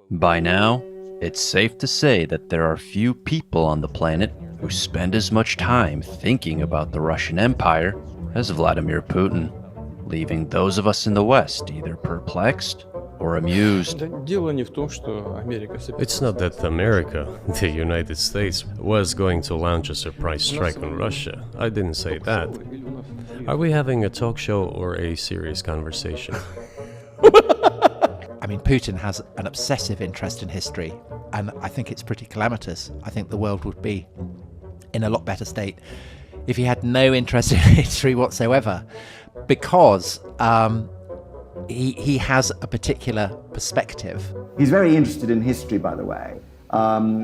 By now, it's safe to say that there are few people on the planet who spend as much time thinking about the Russian Empire as Vladimir Putin, leaving those of us in the West either perplexed or amused. It's not that America, the United States, was going to launch a surprise strike on Russia. I didn't say that. Are we having a talk show or a serious conversation? I mean, Putin has an obsessive interest in history, and I think it's pretty calamitous. I think the world would be in a lot better state if he had no interest in history whatsoever, because he has a particular perspective. He's very interested in history, by the way.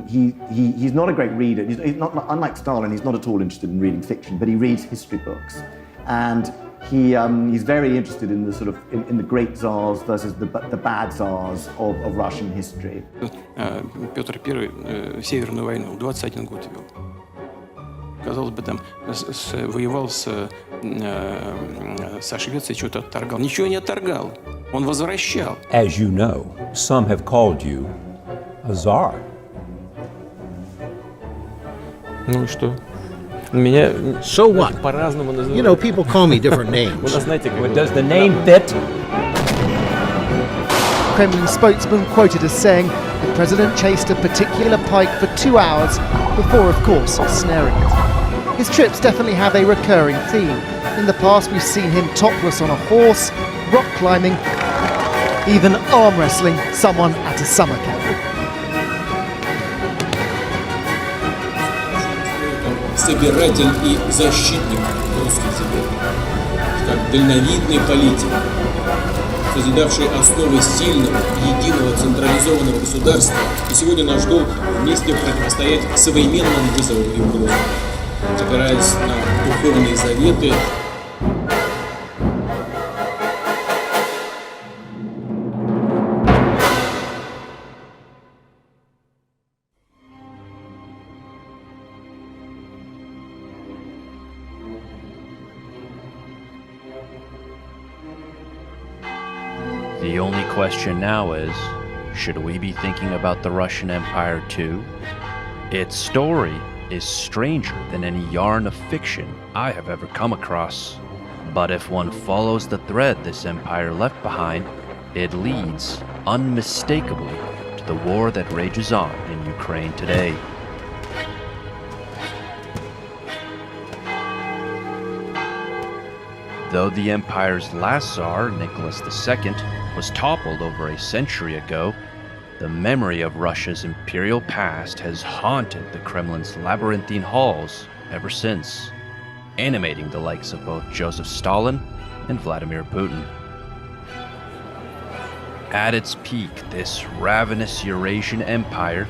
He's not a great reader. He's not, unlike Stalin, he's not at all interested in reading fiction, but he reads history books. And he's very interested in the sort of in the great czars versus the bad czars of Russian history. Петр I Северную войну 21 год вел. Казалось бы, там воевал со Швецией, что-то отторгал. Ничего не отторгал. Он возвращал. As you know, some have called you a czar. Ну и что? Меня So what? по-разному называют. You know, people call me different names. Вы знаете, как Does the name fit? Kremlin spokesman quoted as saying the president chased a particular pike for 2 hours before, of course, snaring it. His trips definitely have a recurring theme. In the past, we've seen him topless on a horse, rock climbing, even arm wrestling someone at a summer camp. Собиратель и защитник русской земли, как дальновидный политик, созидавший основы сильного, единого, централизованного государства. И сегодня наш долг вместе противостоять современным вызовам и угрозам, опираясь на духовные заветы. The only question now is, should we be thinking about the Russian Empire too? Its story is stranger than any yarn of fiction I have ever come across. But if one follows the thread this empire left behind, it leads, unmistakably, to the war that rages on in Ukraine today. Though the empire's last Tsar, Nicholas II, was toppled over a century ago, the memory of Russia's imperial past has haunted the Kremlin's labyrinthine halls ever since, animating the likes of both Joseph Stalin and Vladimir Putin. At its peak, this ravenous Eurasian empire,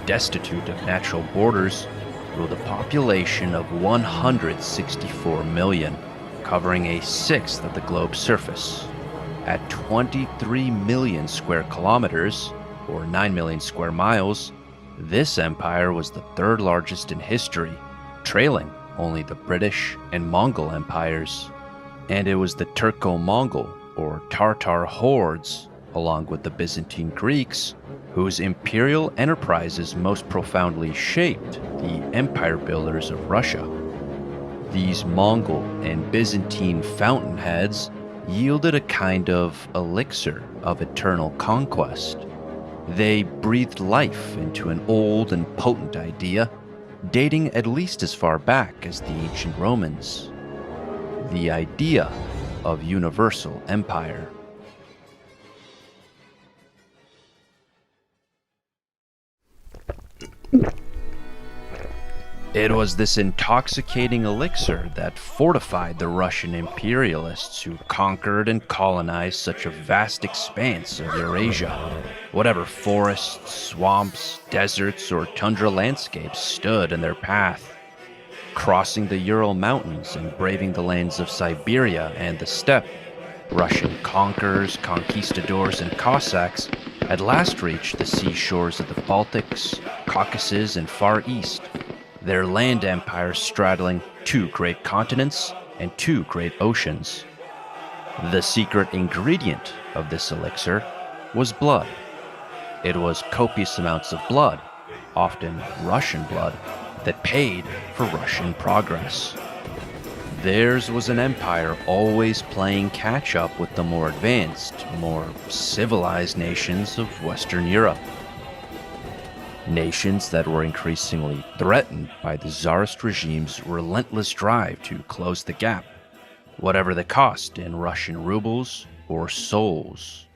destitute of natural borders, ruled a population of 164 million, covering a sixth of the globe's surface. At 23 million square kilometers, or 9 million square miles, this empire was the third largest in history, trailing only the British and Mongol empires. And it was the Turco-Mongol, or Tartar hordes, along with the Byzantine Greeks, whose imperial enterprises most profoundly shaped the empire builders of Russia. These Mongol and Byzantine fountainheads yielded a kind of elixir of eternal conquest. They breathed life into an old and potent idea, dating at least as far back as the ancient Romans: the idea of universal empire. It was this intoxicating elixir that fortified the Russian imperialists who conquered and colonized such a vast expanse of Eurasia. Whatever forests, swamps, deserts, or tundra landscapes stood in their path. Crossing the Ural Mountains and braving the lands of Siberia and the steppe, Russian conquerors, conquistadors, and Cossacks at last reached the seashores of the Baltics, Caucasus, and Far East, their land empire straddling 2 great continents and 2 great oceans. The secret ingredient of this elixir was blood. It was copious amounts of blood, often Russian blood, that paid for Russian progress. Theirs was an empire always playing catch-up with the more advanced, more civilized nations of Western Europe. Nations that were increasingly threatened by the Tsarist regime's relentless drive to close the gap, whatever the cost in Russian rubles or souls.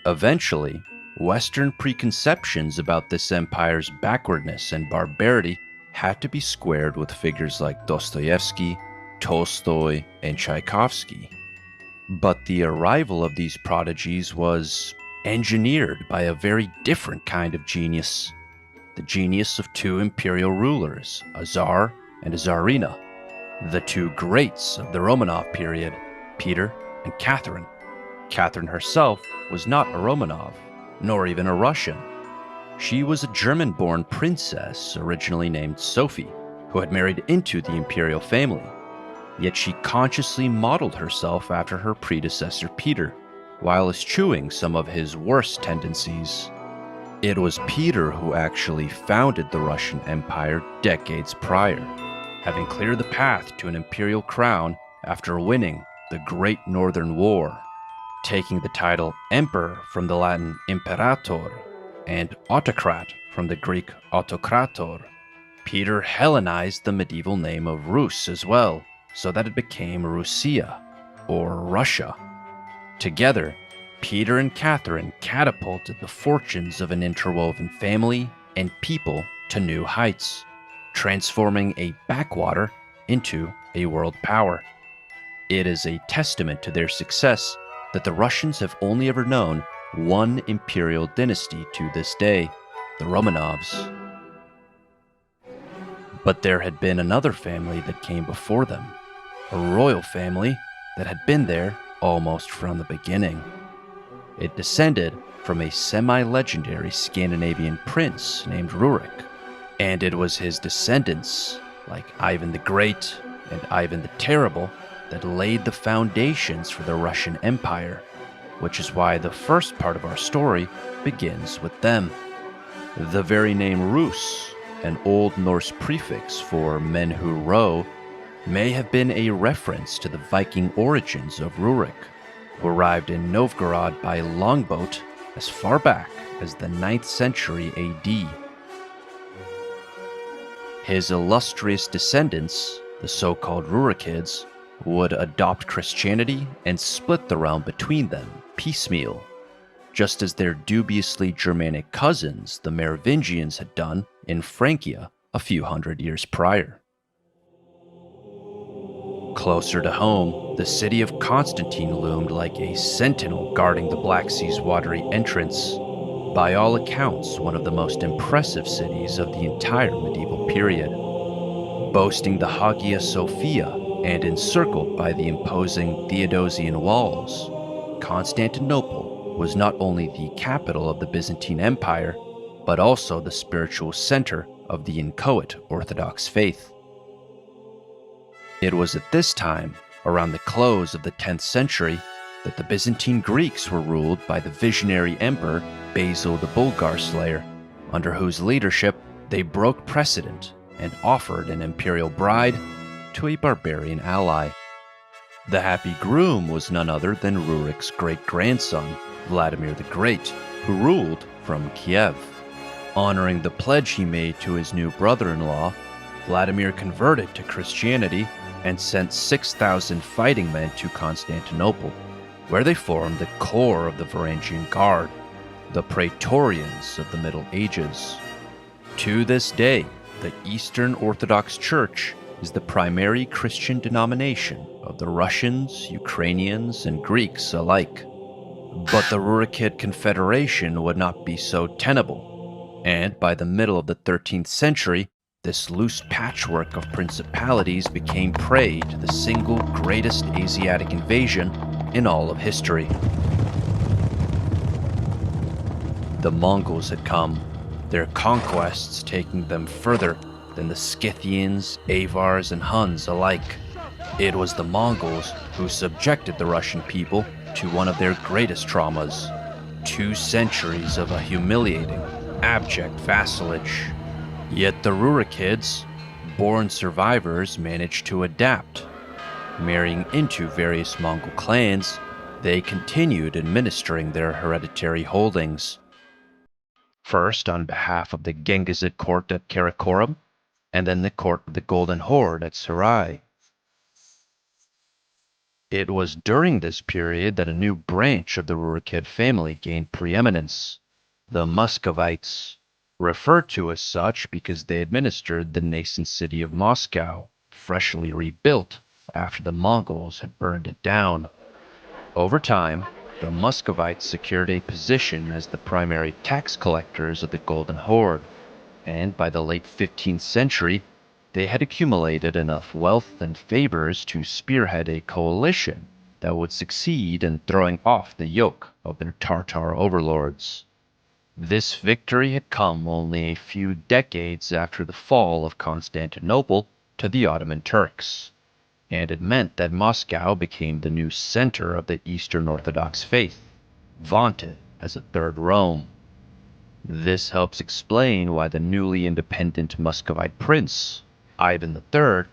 Eventually, Western preconceptions about this empire's backwardness and barbarity had to be squared with figures like Dostoevsky, Tolstoy, and Tchaikovsky. But the arrival of these prodigies was engineered by a very different kind of genius. The genius of two imperial rulers, a Tsar and a Tsarina, the two greats of the Romanov period, Peter and Catherine. Catherine herself was not a Romanov, nor even a Russian. She was a German-born princess originally named Sophie, who had married into the imperial family. Yet she consciously modeled herself after her predecessor Peter, while eschewing some of his worst tendencies. It was Peter who actually founded the Russian Empire decades prior, having cleared the path to an imperial crown after winning the Great Northern War, taking the title Emperor from the Latin Imperator and Autocrat from the Greek Autokrator. Peter Hellenized the medieval name of Rus as well, so that it became Russia, or Russia. Together, Peter and Catherine catapulted the fortunes of an interwoven family and people to new heights, transforming a backwater into a world power. It is a testament to their success that the Russians have only ever known one imperial dynasty to this day, the Romanovs. But there had been another family that came before them, a royal family that had been there almost from the beginning. It descended from a semi-legendary Scandinavian prince named Rurik, and it was his descendants, like Ivan the Great and Ivan the Terrible, that laid the foundations for the Russian Empire, which is why the first part of our story begins with them. The very name Rus, an Old Norse prefix for men who row, may have been a reference to the Viking origins of Rurik, who arrived in Novgorod by longboat as far back as the 9th century AD. His illustrious descendants, the so-called Rurikids, would adopt Christianity and split the realm between them, piecemeal, just as their dubiously Germanic cousins, the Merovingians, had done in Francia a few hundred years prior. Closer to home, the city of Constantine loomed like a sentinel guarding the Black Sea's watery entrance, by all accounts one of the most impressive cities of the entire medieval period. Boasting the Hagia Sophia and encircled by the imposing Theodosian walls, Constantinople was not only the capital of the Byzantine Empire, but also the spiritual center of the inchoate Orthodox faith. It was at this time, around the close of the 10th century, that the Byzantine Greeks were ruled by the visionary emperor Basil the Bulgar Slayer, under whose leadership they broke precedent and offered an imperial bride to a barbarian ally. The happy groom was none other than Rurik's great-grandson, Vladimir the Great, who ruled from Kiev. Honoring the pledge he made to his new brother-in-law, Vladimir converted to Christianity and sent 6,000 fighting men to Constantinople, where they formed the core of the Varangian Guard, the Praetorians of the Middle Ages. To this day, the Eastern Orthodox Church is the primary Christian denomination of the Russians, Ukrainians, and Greeks alike. But the Rurikid Confederation would not be so tenable, and by the middle of the 13th century, this loose patchwork of principalities became prey to the single greatest Asiatic invasion in all of history. The Mongols had come, their conquests taking them further than the Scythians, Avars, and Huns alike. It was the Mongols who subjected the Russian people to one of their greatest traumas, 2 centuries of a humiliating, abject vassalage. Yet the Rurikids, born survivors, managed to adapt. Marrying into various Mongol clans, they continued administering their hereditary holdings. First on behalf of the Genghisid court at Karakorum, and then the court of the Golden Horde at Sarai. It was during this period that a new branch of the Rurikid family gained preeminence, the Muscovites, referred to as such because they administered the nascent city of Moscow, freshly rebuilt after the Mongols had burned it down. Over time, the Muscovites secured a position as the primary tax collectors of the Golden Horde, and by the late 15th century, they had accumulated enough wealth and favors to spearhead a coalition that would succeed in throwing off the yoke of their Tartar overlords. This victory had come only a few decades after the fall of Constantinople to the Ottoman Turks, and it meant that Moscow became the new center of the Eastern Orthodox faith, vaunted as a third Rome. This helps explain why the newly independent Muscovite prince, Ivan III,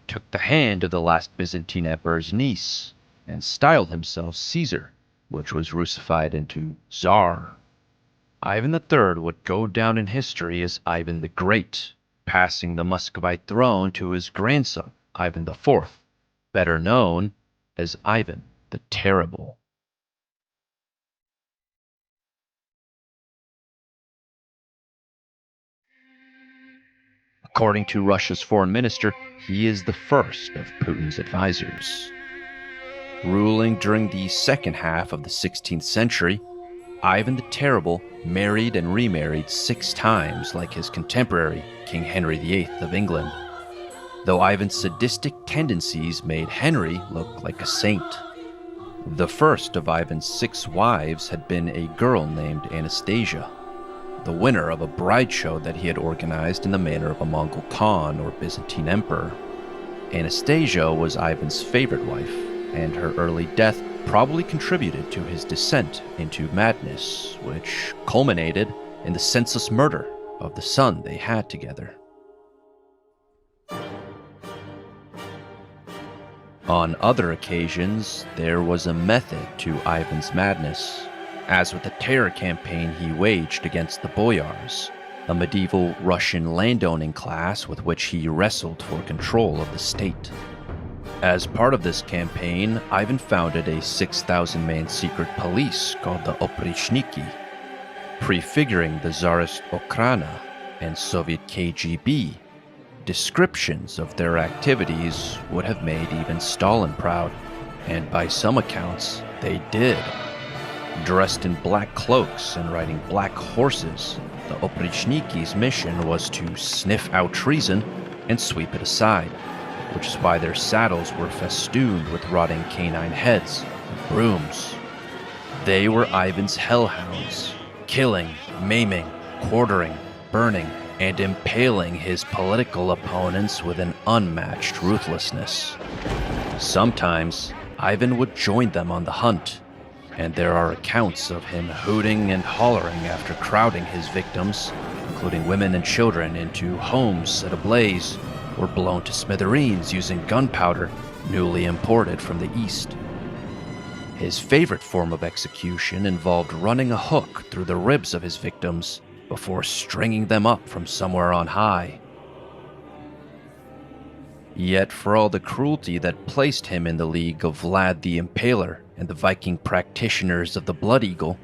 took the hand of the last Byzantine emperor's niece and styled himself Caesar, which was Russified into Tsar. Ivan III would go down in history as Ivan the Great, passing the Muscovite throne to his grandson, Ivan IV, better known as Ivan the Terrible. According to Russia's foreign minister, he is the first of Putin's advisors. Ruling during the second half of the 16th century, Ivan the Terrible married and remarried 6 times like his contemporary, King Henry VIII of England, though Ivan's sadistic tendencies made Henry look like a saint. The first of Ivan's 6 wives had been a girl named Anastasia, the winner of a bride show that he had organized in the manner of a Mongol Khan or Byzantine emperor. Anastasia was Ivan's favorite wife, and her early death probably contributed to his descent into madness, which culminated in the senseless murder of the son they had together. On other occasions, there was a method to Ivan's madness, as with the terror campaign he waged against the boyars, a medieval Russian landowning class with which he wrestled for control of the state. As part of this campaign, Ivan founded a 6,000-man secret police called the Oprichniki, prefiguring the Tsarist Okhrana and Soviet KGB. Descriptions of their activities would have made even Stalin proud, and by some accounts, they did. Dressed in black cloaks and riding black horses, the Oprichniki's mission was to sniff out treason and sweep it aside, which is why their saddles were festooned with rotting canine heads and brooms. They were Ivan's hellhounds, killing, maiming, quartering, burning, and impaling his political opponents with an unmatched ruthlessness. Sometimes, Ivan would join them on the hunt, and there are accounts of him hooting and hollering after crowding his victims, including women and children, into homes set ablaze or blown to smithereens using gunpowder newly imported from the east. His favorite form of execution involved running a hook through the ribs of his victims before stringing them up from somewhere on high. Yet for all the cruelty that placed him in the league of Vlad the Impaler and the Viking practitioners of the Blood Eagle,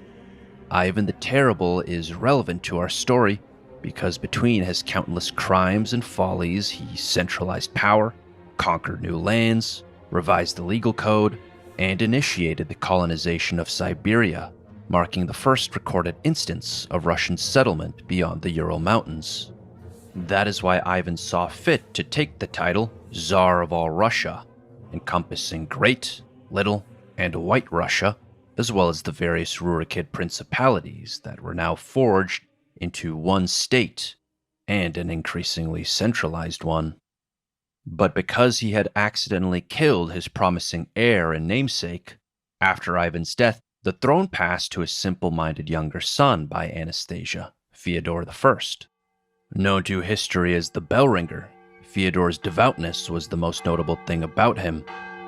Ivan the Terrible is relevant to our story because between his countless crimes and follies, he centralized power, conquered new lands, revised the legal code, and initiated the colonization of Siberia, marking the first recorded instance of Russian settlement beyond the Ural Mountains. That is why Ivan saw fit to take the title Tsar of all Russia, encompassing Great, Little, and White Russia, as well as the various Rurikid principalities that were now forged into one state, and an increasingly centralized one. But because he had accidentally killed his promising heir and namesake, after Ivan's death, the throne passed to his simple-minded younger son by Anastasia, Fyodor I. Known to history as the Bell-ringer, Fyodor's devoutness was the most notable thing about him,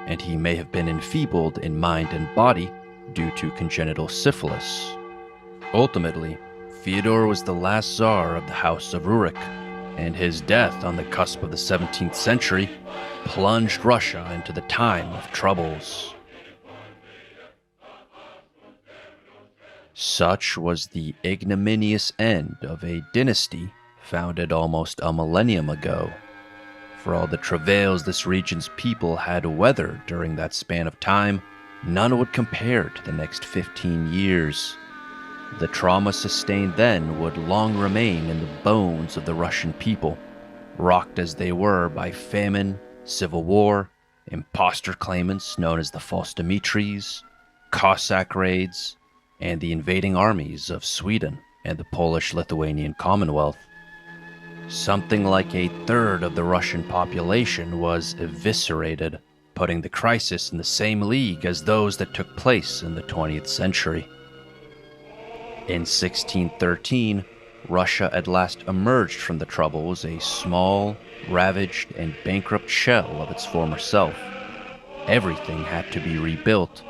and he may have been enfeebled in mind and body due to congenital syphilis. Ultimately, Fyodor was the last Tsar of the House of Rurik, and his death on the cusp of the 17th century plunged Russia into the time of troubles. Such was the ignominious end of a dynasty founded almost a millennium ago. For all the travails this region's people had weathered during that span of time, none would compare to the next 15 years. The trauma sustained then would long remain in the bones of the Russian people, rocked as they were by famine, civil war, imposter claimants known as the false Dimitris, Cossack raids, and the invading armies of Sweden and the Polish-Lithuanian Commonwealth. Something like a third of the Russian population was eviscerated, putting the crisis in the same league as those that took place in the 20th century. In 1613, Russia at last emerged from the troubles a small, ravaged, and bankrupt shell of its former self. Everything had to be rebuilt,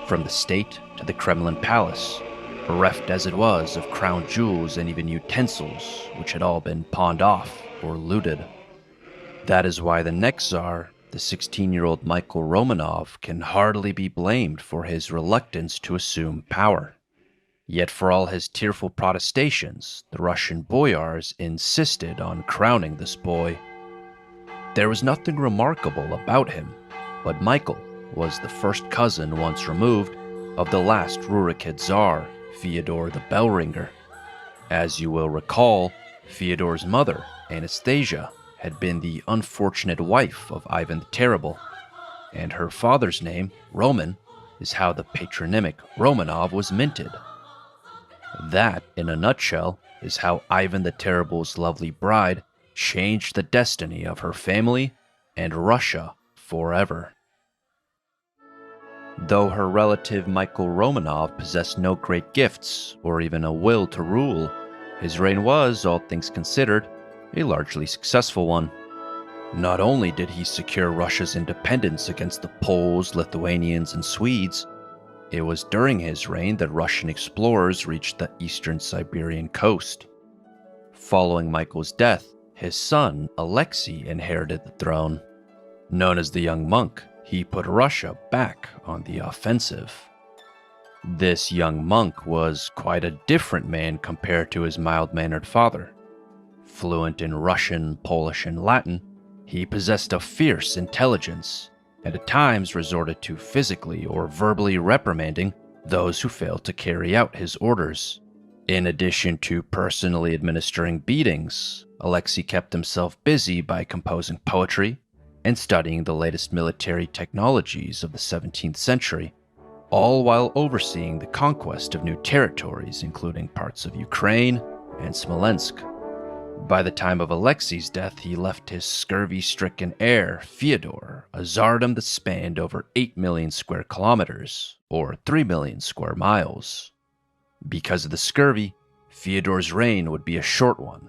from the state to the Kremlin palace, bereft as it was of crown jewels and even utensils, which had all been pawned off or looted. That is why the next Tsar, the 16-year-old Michael Romanov, can hardly be blamed for his reluctance to assume power. Yet for all his tearful protestations, the Russian boyars insisted on crowning this boy. There was nothing remarkable about him, but Michael was the first cousin once removed of the last Rurikid Tsar, Fyodor the Bell-ringer. As you will recall, Fyodor's mother, Anastasia, had been the unfortunate wife of Ivan the Terrible, and her father's name, Roman, is how the patronymic Romanov was minted. That, in a nutshell, is how Ivan the Terrible's lovely bride changed the destiny of her family and Russia forever. Though her relative Michael Romanov possessed no great gifts or even a will to rule, his reign was, all things considered, a largely successful one. Not only did he secure Russia's independence against the Poles, Lithuanians, and Swedes, it was during his reign that Russian explorers reached the eastern Siberian coast. Following Michael's death, his son, Alexei, inherited the throne. Known as the Young Monk, he put Russia back on the offensive. This young monk was quite a different man compared to his mild-mannered father. Fluent in Russian, Polish, and Latin, he possessed a fierce intelligence, and at times resorted to physically or verbally reprimanding those who failed to carry out his orders. In addition to personally administering beatings, Alexei kept himself busy by composing poetry and studying the latest military technologies of the 17th century, all while overseeing the conquest of new territories, including parts of Ukraine and Smolensk. By the time of Alexei's death, he left his scurvy-stricken heir, Fyodor, a tsardom that spanned over 8 million square kilometers, or 3 million square miles. Because of the scurvy, Fyodor's reign would be a short one.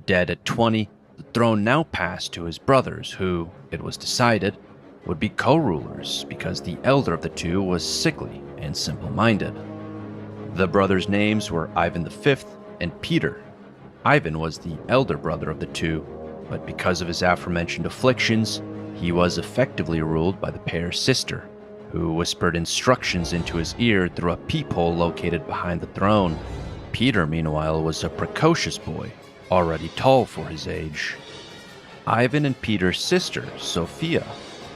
Dead at 20, the throne now passed to his brothers who, it was decided, would be co-rulers because the elder of the two was sickly and simple-minded. The brothers' names were Ivan V and Peter. Ivan was the elder brother of the two, but because of his aforementioned afflictions, he was effectively ruled by the pair's sister, who whispered instructions into his ear through a peephole located behind the throne. Peter, meanwhile, was a precocious boy, already tall for his age. Ivan and Peter's sister, Sophia,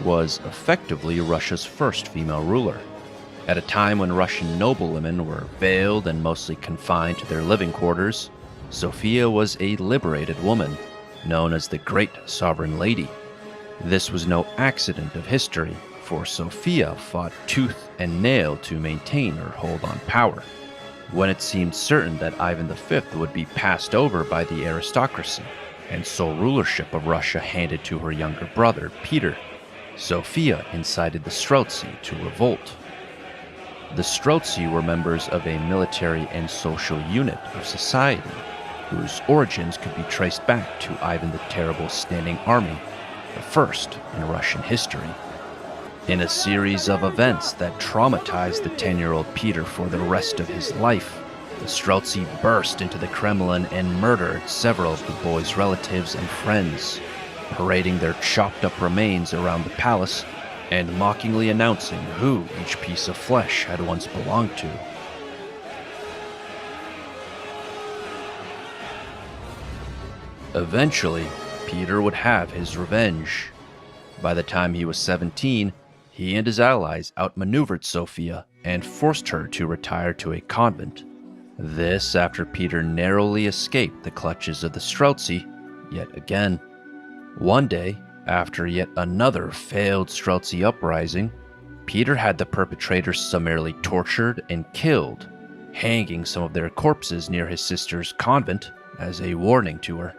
was effectively Russia's first female ruler. At a time when Russian noblewomen were veiled and mostly confined to their living quarters, Sophia was a liberated woman, known as the Great Sovereign Lady. This was no accident of history, for Sophia fought tooth and nail to maintain her hold on power. When it seemed certain that Ivan V would be passed over by the aristocracy, and sole rulership of Russia handed to her younger brother, Peter, Sophia incited the Streltsy to revolt. The Streltsy were members of a military and social unit of society, whose origins could be traced back to Ivan the Terrible's standing army, the first in Russian history. In a series of events that traumatized the 10-year-old Peter for the rest of his life, the Streltsy burst into the Kremlin and murdered several of the boy's relatives and friends, parading their chopped-up remains around the palace and mockingly announcing who each piece of flesh had once belonged to. Eventually, Peter would have his revenge. By the time he was 17, he and his allies outmaneuvered Sophia and forced her to retire to a convent. This after Peter narrowly escaped the clutches of the Streltsy yet again. One day, after yet another failed Streltsy uprising, Peter had the perpetrators summarily tortured and killed, hanging some of their corpses near his sister's convent as a warning to her.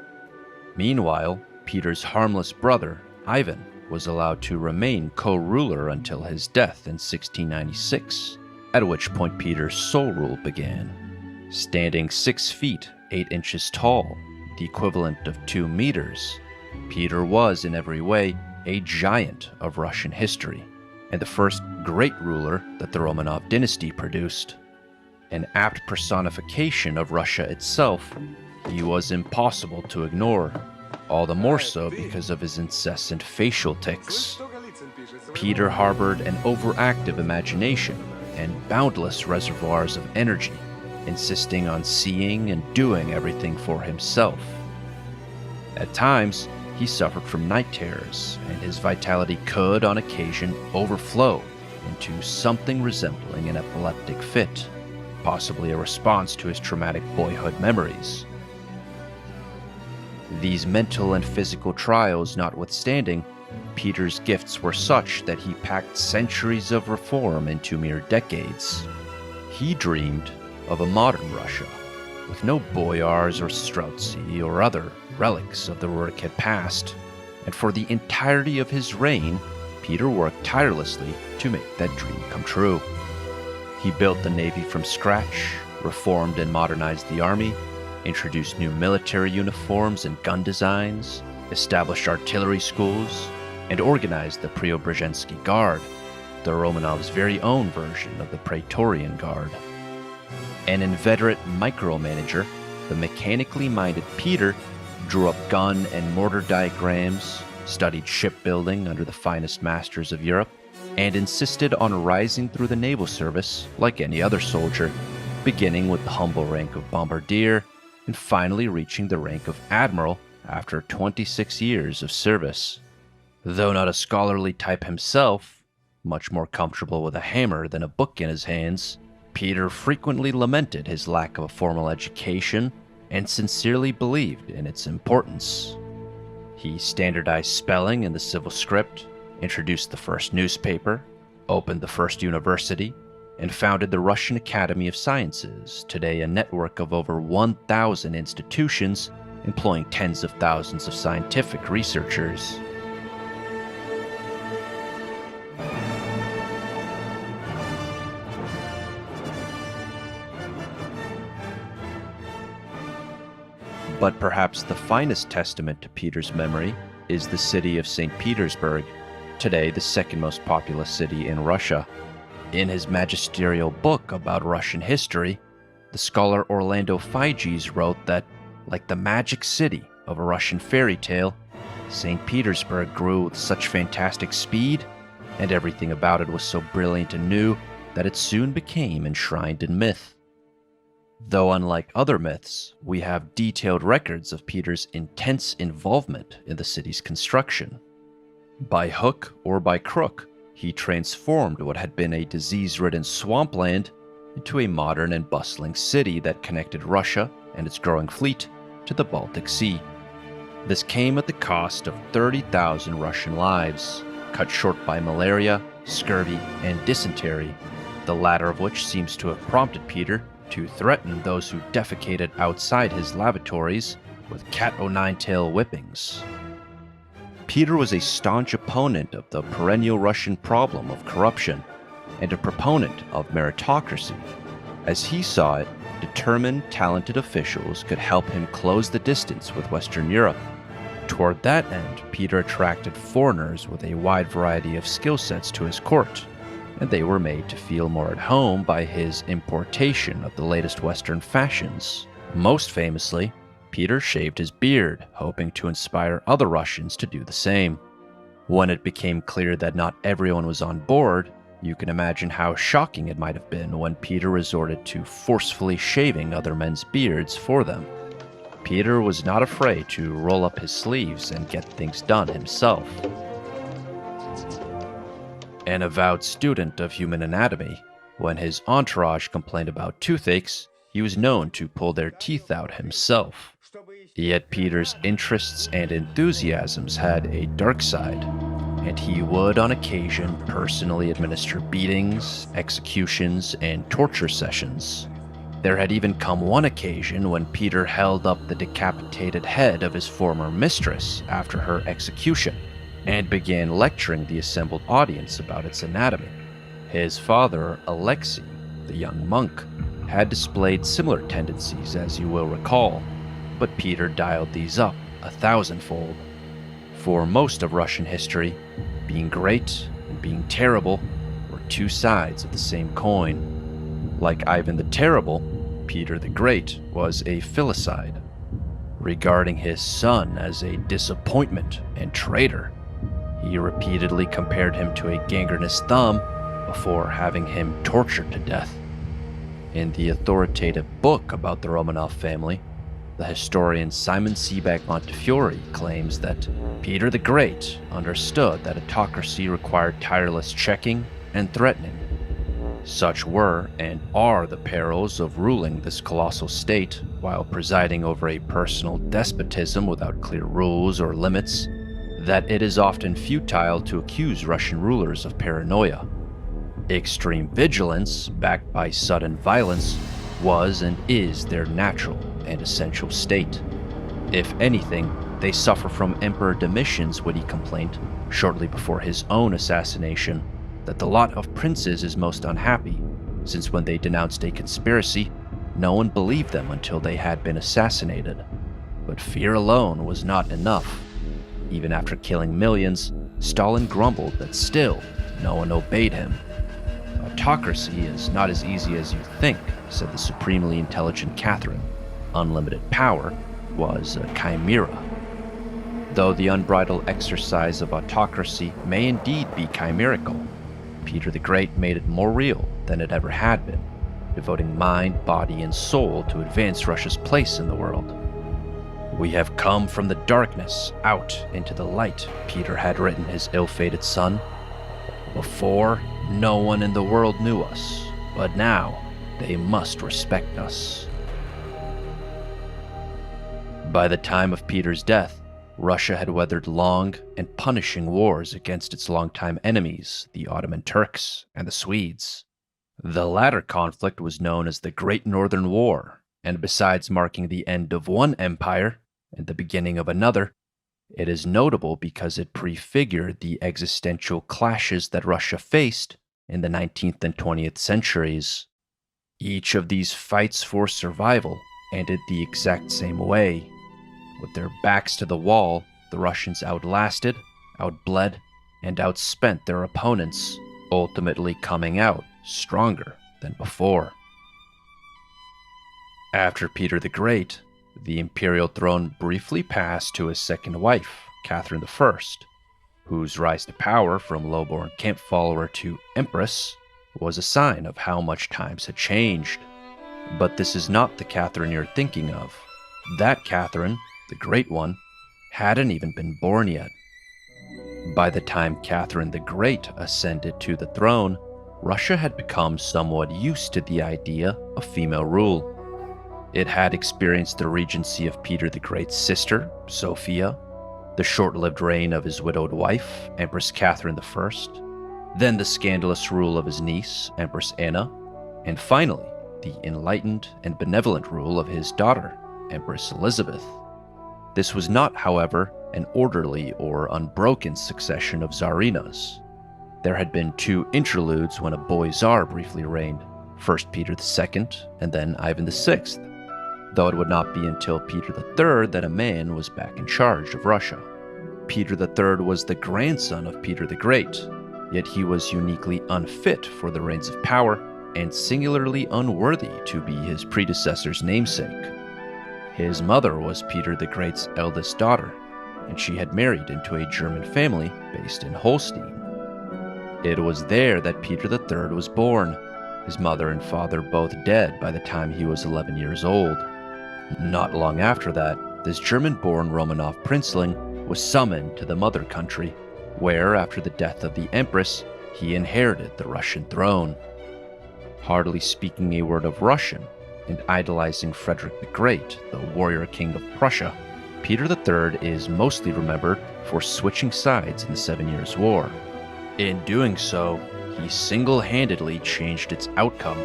Meanwhile, Peter's harmless brother, Ivan, was allowed to remain co-ruler until his death in 1696, at which point Peter's sole rule began. Standing 6 feet 8 inches tall, the equivalent of 2 meters, Peter was in every way a giant of Russian history, and the first great ruler that the Romanov dynasty produced. An apt personification of Russia itself, he was impossible to ignore, all the more so because of his incessant facial tics. Peter harbored an overactive imagination and boundless reservoirs of energy, insisting on seeing and doing everything for himself. At times, he suffered from night terrors, and his vitality could, on occasion, overflow into something resembling an epileptic fit, possibly a response to his traumatic boyhood memories. These mental and physical trials notwithstanding, Peter's gifts were such that he packed centuries of reform into mere decades. He dreamed of a modern Russia, with no boyars or Streltsy or other relics of the Rurikid past, and for the entirety of his reign, Peter worked tirelessly to make that dream come true. He built the navy from scratch, reformed and modernized the army, introduced new military uniforms and gun designs, established artillery schools, and organized the Preobrazhensky Guard, the Romanovs' very own version of the Praetorian Guard. An inveterate micromanager, the mechanically minded Peter drew up gun and mortar diagrams, studied shipbuilding under the finest masters of Europe, and insisted on rising through the naval service like any other soldier, beginning with the humble rank of bombardier and finally reaching the rank of admiral after 26 years of service. Though not a scholarly type himself, much more comfortable with a hammer than a book in his hands, Peter frequently lamented his lack of a formal education and sincerely believed in its importance. He standardized spelling in the civil script, introduced the first newspaper, opened the first university, and founded the Russian Academy of Sciences, today a network of over 1,000 institutions employing tens of thousands of scientific researchers. But perhaps the finest testament to Peter's memory is the city of St. Petersburg, today the second most populous city in Russia. In his magisterial book about Russian history, the scholar Orlando Figes wrote that, like the magic city of a Russian fairy tale, St. Petersburg grew with such fantastic speed, and everything about it was so brilliant and new that it soon became enshrined in myth. Though unlike other myths, we have detailed records of Peter's intense involvement in the city's construction. By hook or by crook, he transformed what had been a disease-ridden swampland into a modern and bustling city that connected Russia and its growing fleet to the Baltic Sea. This came at the cost of 30,000 Russian lives, cut short by malaria, scurvy, and dysentery, the latter of which seems to have prompted Peter to threaten those who defecated outside his lavatories with cat-o'-nine-tail whippings. Peter was a staunch opponent of the perennial Russian problem of corruption and a proponent of meritocracy. As he saw it, determined, talented officials could help him close the distance with Western Europe. Toward that end, Peter attracted foreigners with a wide variety of skill sets to his court, and they were made to feel more at home by his importation of the latest Western fashions. Most famously, Peter shaved his beard, hoping to inspire other Russians to do the same. When it became clear that not everyone was on board, you can imagine how shocking it might have been when Peter resorted to forcefully shaving other men's beards for them. Peter was not afraid to roll up his sleeves and get things done himself. An avowed student of human anatomy, when his entourage complained about toothaches, he was known to pull their teeth out himself. Yet Peter's interests and enthusiasms had a dark side, and he would on occasion personally administer beatings, executions, and torture sessions. There had even come one occasion when Peter held up the decapitated head of his former mistress after her execution, and began lecturing the assembled audience about its anatomy. His father, Alexei, the young monk, had displayed similar tendencies, as you will recall, but Peter dialed these up 1,000-fold. For most of Russian history, being great and being terrible were two sides of the same coin. Like Ivan the Terrible, Peter the Great was a filicide, regarding his son as a disappointment and traitor. He repeatedly compared him to a gangrenous thumb before having him tortured to death. In the authoritative book about the Romanov family, the historian Simon Sebag Montefiore claims that Peter the Great understood that autocracy required tireless checking and threatening. Such were and are the perils of ruling this colossal state while presiding over a personal despotism without clear rules or limits, that it is often futile to accuse Russian rulers of paranoia. Extreme vigilance, backed by sudden violence, was and is their natural and essential state. If anything, they suffer from Emperor Domitian's witty complaint, shortly before his own assassination, that the lot of princes is most unhappy, since when they denounced a conspiracy, no one believed them until they had been assassinated. But fear alone was not enough. Even after killing millions, Stalin grumbled that still no one obeyed him. Autocracy is not as easy as you think, said the supremely intelligent Catherine. Unlimited power was a chimera. Though the unbridled exercise of autocracy may indeed be chimerical, Peter the Great made it more real than it ever had been, devoting mind, body, and soul to advance Russia's place in the world. "We have come from the darkness out into the light," Peter had written his ill-fated son. "Before, no one in the world knew us, but now they must respect us." By the time of Peter's death, Russia had weathered long and punishing wars against its longtime enemies, the Ottoman Turks and the Swedes. The latter conflict was known as the Great Northern War, and besides marking the end of one empire and the beginning of another, it is notable because it prefigured the existential clashes that Russia faced in the 19th and 20th centuries. Each of these fights for survival ended the exact same way. With their backs to the wall, the Russians outlasted, outbled, and outspent their opponents, ultimately coming out stronger than before. After Peter the Great, the imperial throne briefly passed to his second wife, Catherine I, whose rise to power from low-born camp follower to empress was a sign of how much times had changed. But this is not the Catherine you're thinking of. That Catherine, the Great One, hadn't even been born yet. By the time Catherine the Great ascended to the throne, Russia had become somewhat used to the idea of female rule. It had experienced the regency of Peter the Great's sister, Sophia, the short-lived reign of his widowed wife, Empress Catherine I, then the scandalous rule of his niece, Empress Anna, and finally, the enlightened and benevolent rule of his daughter, Empress Elizabeth. This was not, however, an orderly or unbroken succession of czarinas. There had been 2 interludes when a boy czar briefly reigned, first Peter II and then Ivan VI, though it would not be until Peter III that a man was back in charge of Russia. Peter III was the grandson of Peter the Great, yet he was uniquely unfit for the reins of power and singularly unworthy to be his predecessor's namesake. His mother was Peter the Great's eldest daughter, and she had married into a German family based in Holstein. It was there that Peter III was born, his mother and father both dead by the time he was 11 years old. Not long after that, this German-born Romanov princeling was summoned to the mother country, where, after the death of the Empress, he inherited the Russian throne. Hardly speaking a word of Russian, and idolizing Frederick the Great, the warrior king of Prussia, Peter III is mostly remembered for switching sides in the 7 Years' War. In doing so, he single-handedly changed its outcome,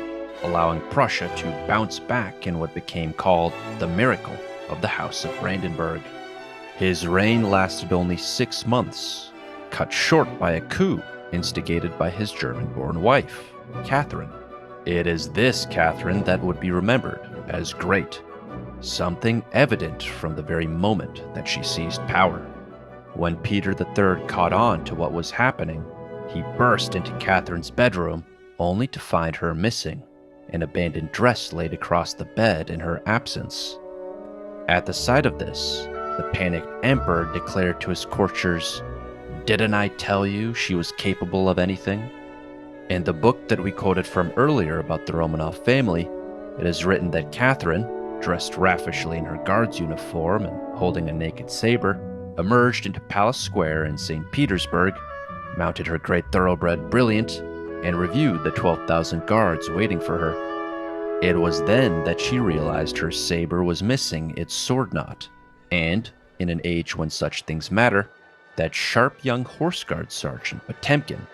allowing Prussia to bounce back in what became called the miracle of the House of Brandenburg. His reign lasted only 6 months, cut short by a coup instigated by his German-born wife, Catherine. It is this Catherine that would be remembered as great, something evident from the very moment that she seized power. When Peter III caught on to what was happening, he burst into Catherine's bedroom, only to find her missing, an abandoned dress laid across the bed in her absence. At the sight of this, the panicked emperor declared to his courtiers, "Didn't I tell you she was capable of anything?" In the book that we quoted from earlier about the Romanov family, it is written that Catherine, dressed raffishly in her guard's uniform and holding a naked saber, emerged into Palace Square in St. Petersburg, mounted her great thoroughbred Brilliant, and reviewed the 12,000 guards waiting for her. It was then that she realized her saber was missing its sword knot, and, in an age when such things matter, that sharp young horse guard sergeant Potemkin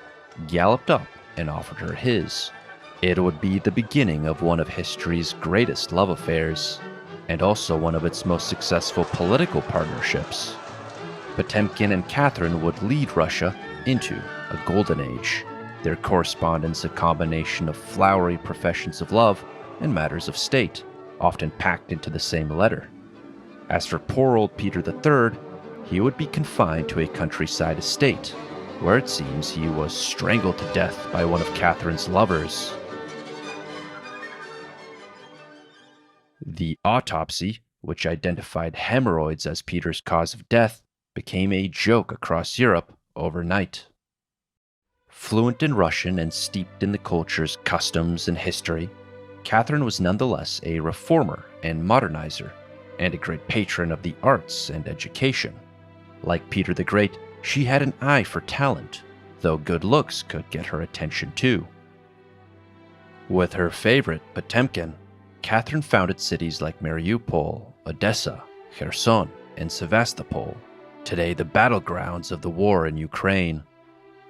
galloped up and offered her his. It would be the beginning of one of history's greatest love affairs, and also one of its most successful political partnerships. Potemkin and Catherine would lead Russia into a golden age, their correspondence a combination of flowery professions of love and matters of state, often packed into the same letter. As for poor old Peter III, he would be confined to a countryside estate, where it seems he was strangled to death by one of Catherine's lovers. The autopsy, which identified hemorrhoids as Peter's cause of death, became a joke across Europe overnight. Fluent in Russian and steeped in the culture's customs and history, Catherine was nonetheless a reformer and modernizer, and a great patron of the arts and education. Like Peter the Great, she had an eye for talent, though good looks could get her attention too. With her favorite, Potemkin, Catherine founded cities like Mariupol, Odessa, Kherson, and Sevastopol, today the battlegrounds of the war in Ukraine.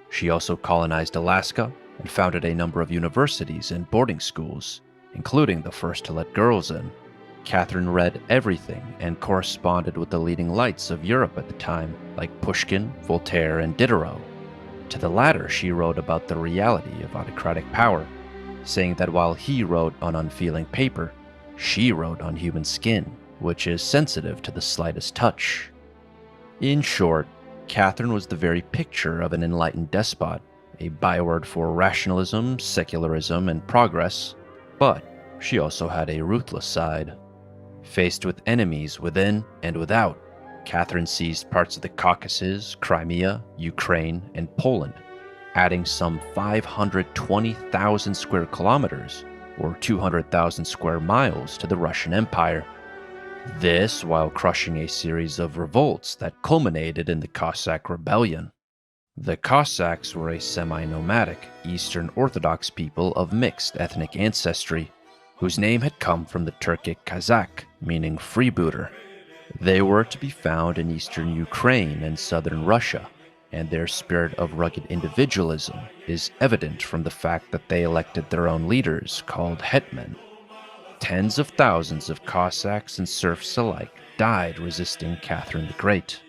She also colonized Alaska and founded a number of universities and boarding schools, including the first to let girls in. Catherine read everything and corresponded with the leading lights of Europe at the time, like Pushkin, Voltaire, and Diderot. To the latter, she wrote about the reality of autocratic power, saying that while he wrote on unfeeling paper, she wrote on human skin, which is sensitive to the slightest touch. In short, Catherine was the very picture of an enlightened despot, a byword for rationalism, secularism, and progress, but she also had a ruthless side. Faced with enemies within and without, Catherine seized parts of the Caucasus, Crimea, Ukraine, and Poland, adding some 520,000 square kilometers, or 200,000 square miles, to the Russian Empire. This while crushing a series of revolts that culminated in the Cossack Rebellion. The Cossacks were a semi-nomadic Eastern Orthodox people of mixed ethnic ancestry, whose name had come from the Turkic Kazakh, meaning freebooter. They were to be found in eastern Ukraine and southern Russia, and their spirit of rugged individualism is evident from the fact that they elected their own leaders called hetmen. Tens of thousands of Cossacks and serfs alike died resisting Catherine the Great.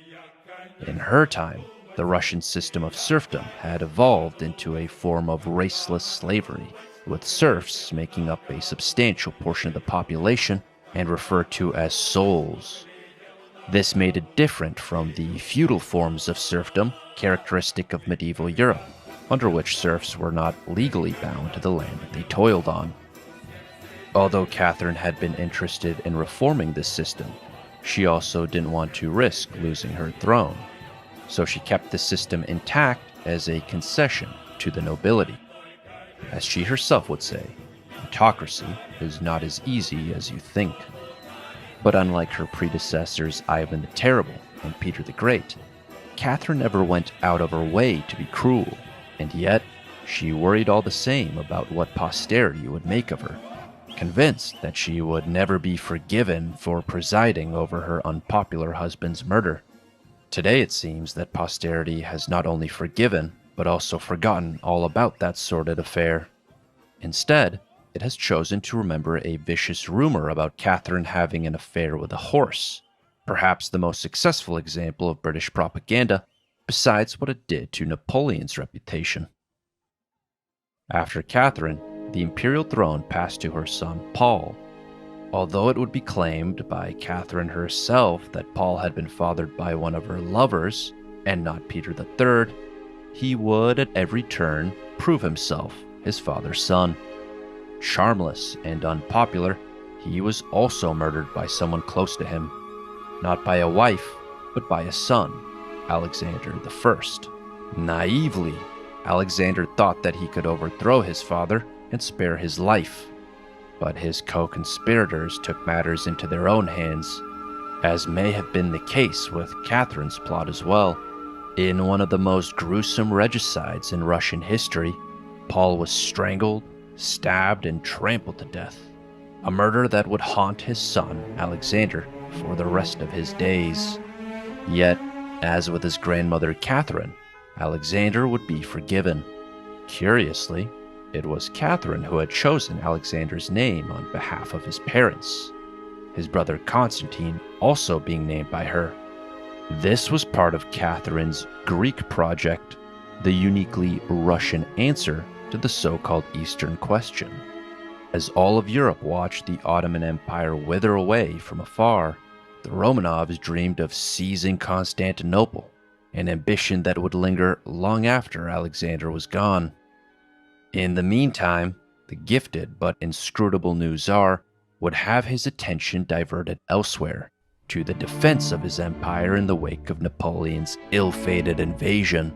In her time, the Russian system of serfdom had evolved into a form of raceless slavery, with serfs making up a substantial portion of the population and referred to as souls. This made it different from the feudal forms of serfdom characteristic of medieval Europe, under which serfs were not legally bound to the land that they toiled on. Although Catherine had been interested in reforming this system, she also didn't want to risk losing her throne, so she kept the system intact as a concession to the nobility. As she herself would say, autocracy is not as easy as you think. But unlike her predecessors Ivan the Terrible and Peter the Great, Catherine never went out of her way to be cruel, and yet she worried all the same about what posterity would make of her, convinced that she would never be forgiven for presiding over her unpopular husband's murder. Today it seems that posterity has not only forgiven, but also forgotten all about that sordid affair. Instead, it has chosen to remember a vicious rumor about Catherine having an affair with a horse, perhaps the most successful example of British propaganda, besides what it did to Napoleon's reputation. After Catherine, the imperial throne passed to her son Paul. Although it would be claimed by Catherine herself that Paul had been fathered by one of her lovers, and not Peter III, he would at every turn prove himself his father's son. Charmless and unpopular, he was also murdered by someone close to him, not by a wife, but by a son, Alexander I. Naively, Alexander thought that he could overthrow his father and spare his life, but his co-conspirators took matters into their own hands, as may have been the case with Catherine's plot as well. In one of the most gruesome regicides in Russian history, Paul was strangled, stabbed, and trampled to death, a murder that would haunt his son, Alexander, for the rest of his days. Yet, as with his grandmother Catherine, Alexander would be forgiven. Curiously, it was Catherine who had chosen Alexander's name on behalf of his parents, his brother Constantine also being named by her. This was part of Catherine's Greek project, the uniquely Russian answer to the so-called Eastern question. As all of Europe watched the Ottoman Empire wither away from afar, the Romanovs dreamed of seizing Constantinople, an ambition that would linger long after Alexander was gone. In the meantime, the gifted but inscrutable new Tsar would have his attention diverted elsewhere, to the defense of his empire in the wake of Napoleon's ill-fated invasion.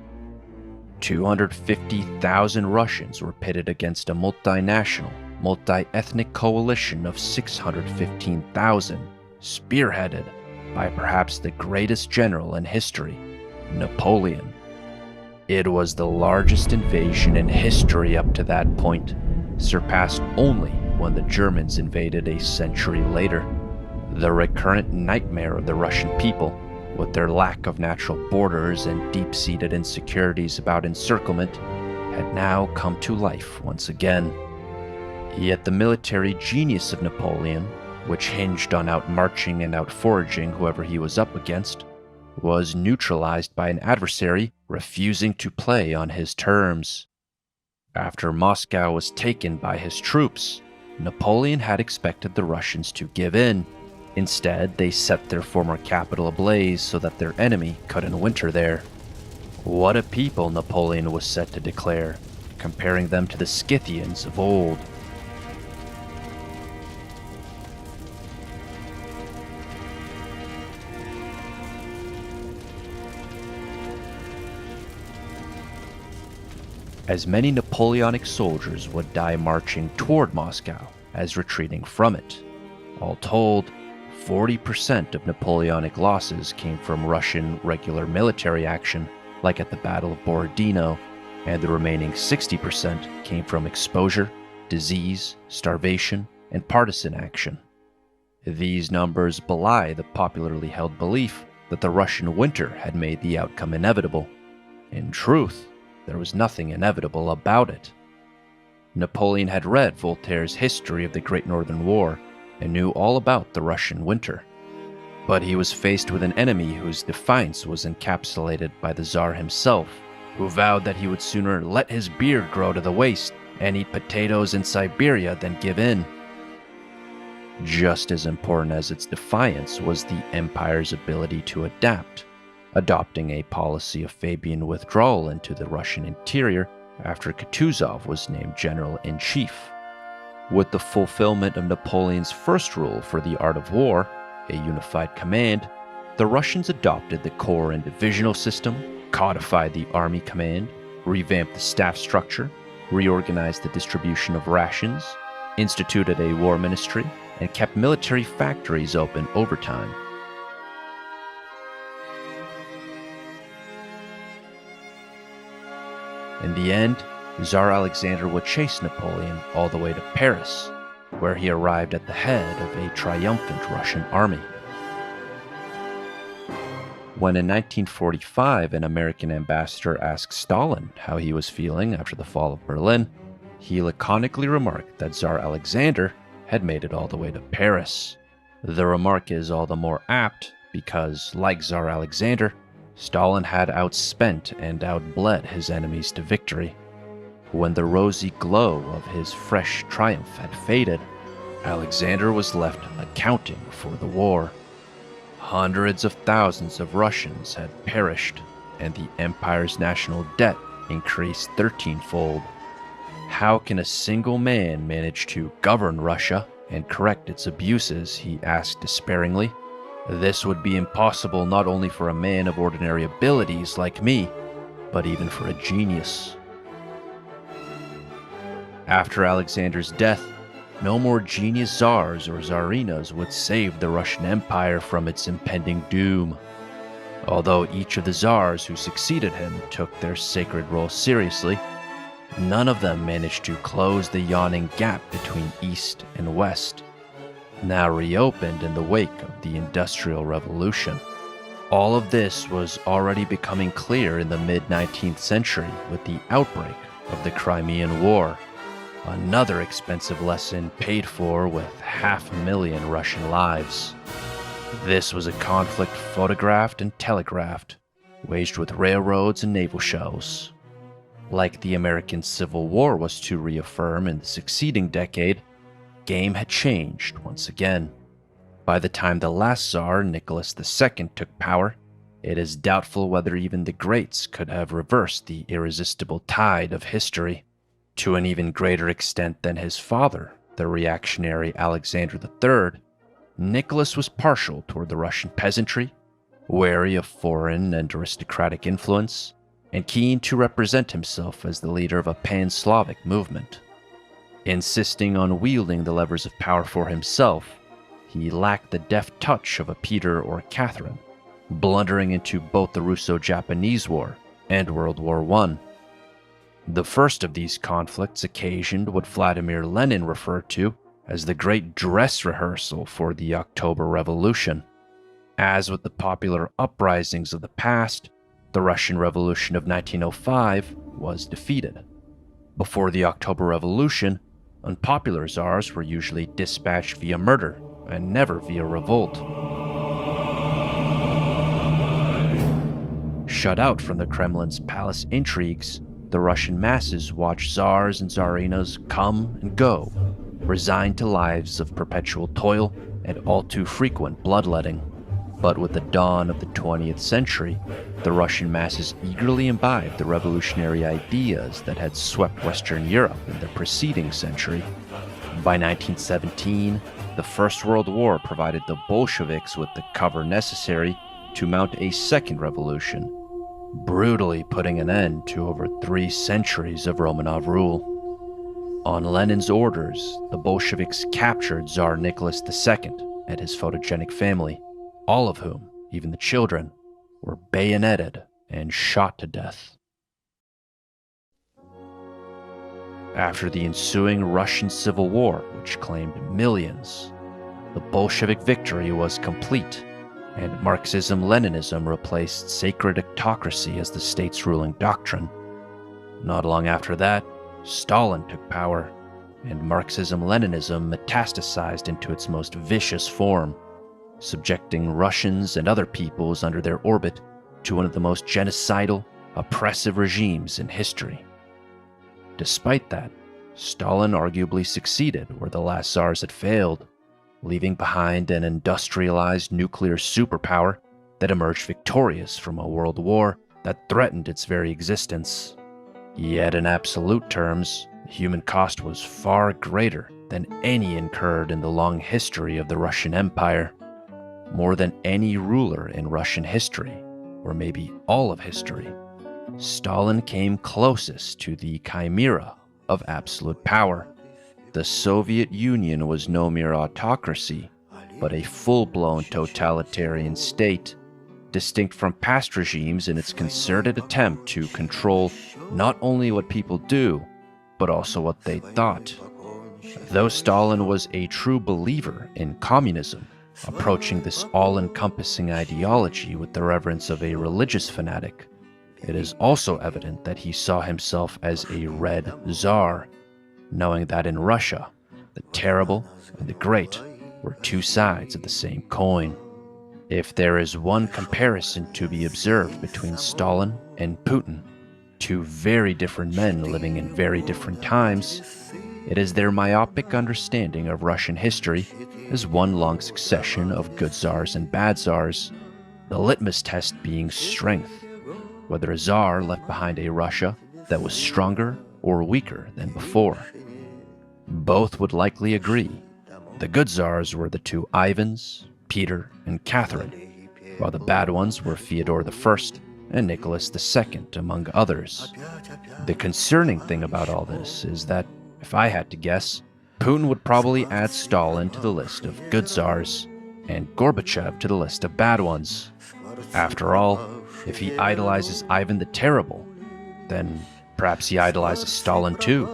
250,000 Russians were pitted against a multinational, multi-ethnic coalition of 615,000, spearheaded by perhaps the greatest general in history, Napoleon. It was the largest invasion in history up to that point, surpassed only when the Germans invaded a century later. The recurrent nightmare of the Russian people, with their lack of natural borders and deep-seated insecurities about encirclement, had now come to life once again. Yet the military genius of Napoleon, which hinged on outmarching and outforaging whoever he was up against, was neutralized by an adversary refusing to play on his terms. After Moscow was taken by his troops, Napoleon had expected the Russians to give in. Instead, they set their former capital ablaze so that their enemy couldn't winter there. What a people, Napoleon was set to declare, comparing them to the Scythians of old. As many Napoleonic soldiers would die marching toward Moscow as retreating from it. All told, 40% of Napoleonic losses came from Russian regular military action, like at the Battle of Borodino, and the remaining 60% came from exposure, disease, starvation, and partisan action. These numbers belie the popularly held belief that the Russian winter had made the outcome inevitable. In truth, there was nothing inevitable about it. Napoleon had read Voltaire's History of the Great Northern War and knew all about the Russian winter. But he was faced with an enemy whose defiance was encapsulated by the Tsar himself, who vowed that he would sooner let his beard grow to the waist and eat potatoes in Siberia than give in. Just as important as its defiance was the empire's ability to adapt, adopting a policy of Fabian withdrawal into the Russian interior after Kutuzov was named general-in-chief. With the fulfillment of Napoleon's first rule for the art of war, a unified command, the Russians adopted the corps and divisional system, codified the army command, revamped the staff structure, reorganized the distribution of rations, instituted a war ministry, and kept military factories open overtime. In the end, Tsar Alexander would chase Napoleon all the way to Paris, where he arrived at the head of a triumphant Russian army. When in 1945 an American ambassador asked Stalin how he was feeling after the fall of Berlin, he laconically remarked that Tsar Alexander had made it all the way to Paris. The remark is all the more apt because, like Tsar Alexander, Stalin had outspent and outbled his enemies to victory. When the rosy glow of his fresh triumph had faded, Alexander was left accounting for the war. Hundreds of thousands of Russians had perished, and the empire's national debt increased 13-fold. How can a single man manage to govern Russia and correct its abuses, he asked despairingly. This would be impossible not only for a man of ordinary abilities like me, but even for a genius. After Alexander's death, no more genius czars or czarinas would save the Russian Empire from its impending doom. Although each of the czars who succeeded him took their sacred role seriously, none of them managed to close the yawning gap between East and West, now reopened in the wake of the Industrial Revolution. All of this was already becoming clear in the mid-19th century with the outbreak of the Crimean War, another expensive lesson paid for with 500,000 Russian lives. This was a conflict photographed and telegraphed, waged with railroads and naval shells. Like the American Civil War was to reaffirm in the succeeding decade, game had changed once again. By the time the last Tsar, Nicholas II, took power, it is doubtful whether even the greats could have reversed the irresistible tide of history. To an even greater extent than his father, the reactionary Alexander III, Nicholas was partial toward the Russian peasantry, wary of foreign and aristocratic influence, and keen to represent himself as the leader of a pan-Slavic movement. Insisting on wielding the levers of power for himself, he lacked the deft touch of a Peter or a Catherine, blundering into both the Russo-Japanese War and World War I. The first of these conflicts occasioned what Vladimir Lenin referred to as the Great Dress Rehearsal for the October Revolution. As with the popular uprisings of the past, the Russian Revolution of 1905 was defeated. Before the October Revolution, unpopular czars were usually dispatched via murder and never via revolt. Shut out from the Kremlin's palace intrigues, the Russian masses watched czars and czarinas come and go, resigned to lives of perpetual toil and all too frequent bloodletting. But with the dawn of the 20th century, the Russian masses eagerly imbibed the revolutionary ideas that had swept Western Europe in the preceding century. By 1917, the First World War provided the Bolsheviks with the cover necessary to mount a second revolution, brutally putting an end to over 3 centuries of Romanov rule. On Lenin's orders, the Bolsheviks captured Tsar Nicholas II and his photogenic family, all of whom, even the children, were bayoneted and shot to death. After the ensuing Russian Civil War, which claimed millions, the Bolshevik victory was complete, and Marxism-Leninism replaced sacred autocracy as the state's ruling doctrine. Not long after that, Stalin took power, and Marxism-Leninism metastasized into its most vicious form, subjecting Russians and other peoples under their orbit to one of the most genocidal, oppressive regimes in history. Despite that, Stalin arguably succeeded where the last Tsars had failed, leaving behind an industrialized nuclear superpower that emerged victorious from a world war that threatened its very existence. Yet in absolute terms, the human cost was far greater than any incurred in the long history of the Russian Empire. More than any ruler in Russian history, or maybe all of history, Stalin came closest to the chimera of absolute power. The Soviet Union was no mere autocracy, but a full-blown totalitarian state, distinct from past regimes in its concerted attempt to control not only what people do, but also what they thought. Though Stalin was a true believer in communism, approaching this all-encompassing ideology with the reverence of a religious fanatic, it is also evident that he saw himself as a Red Tsar, knowing that in Russia, the terrible and the great were two sides of the same coin. If there is one comparison to be observed between Stalin and Putin, two very different men living in very different times, it is their myopic understanding of Russian history as one long succession of good Tsars and bad Tsars, the litmus test being strength, whether a Tsar left behind a Russia that was stronger or weaker than before. Both would likely agree. The good Tsars were the two Ivans, Peter and Catherine, while the bad ones were Fyodor I and Nicholas II, among others. The concerning thing about all this is that, if I had to guess, Putin would probably add Stalin to the list of good Tsars and Gorbachev to the list of bad ones. After all, if he idolizes Ivan the Terrible, then perhaps he idolizes Stalin too.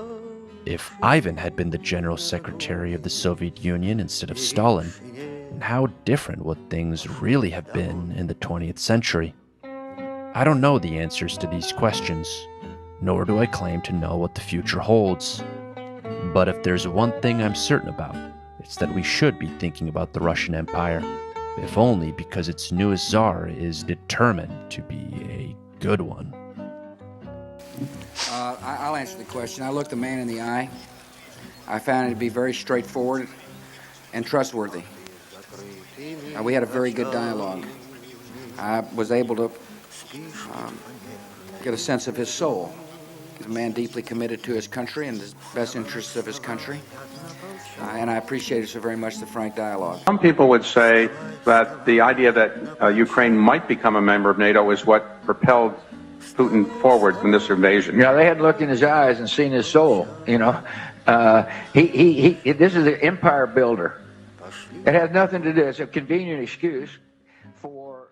If Ivan had been the General Secretary of the Soviet Union instead of Stalin, then how different would things really have been in the 20th century? I don't know the answers to these questions, nor do I claim to know what the future holds. But if there's one thing I'm certain about, it's that we should be thinking about the Russian Empire, if only because its newest Tsar is determined to be a good one. I'll answer the question. I looked the man in the eye. I found it to be very straightforward and trustworthy. We had a very good dialogue. I was able to get a sense of his soul. He's a man deeply committed to his country and the best interests of his country. And I appreciated so very much the frank dialogue. Some people would say that the idea that Ukraine might become a member of NATO is what propelled Putin forward in this invasion. Yeah, they had looked in his eyes and seen his soul. You know, this is an empire builder. It has nothing to do. It's a convenient excuse for.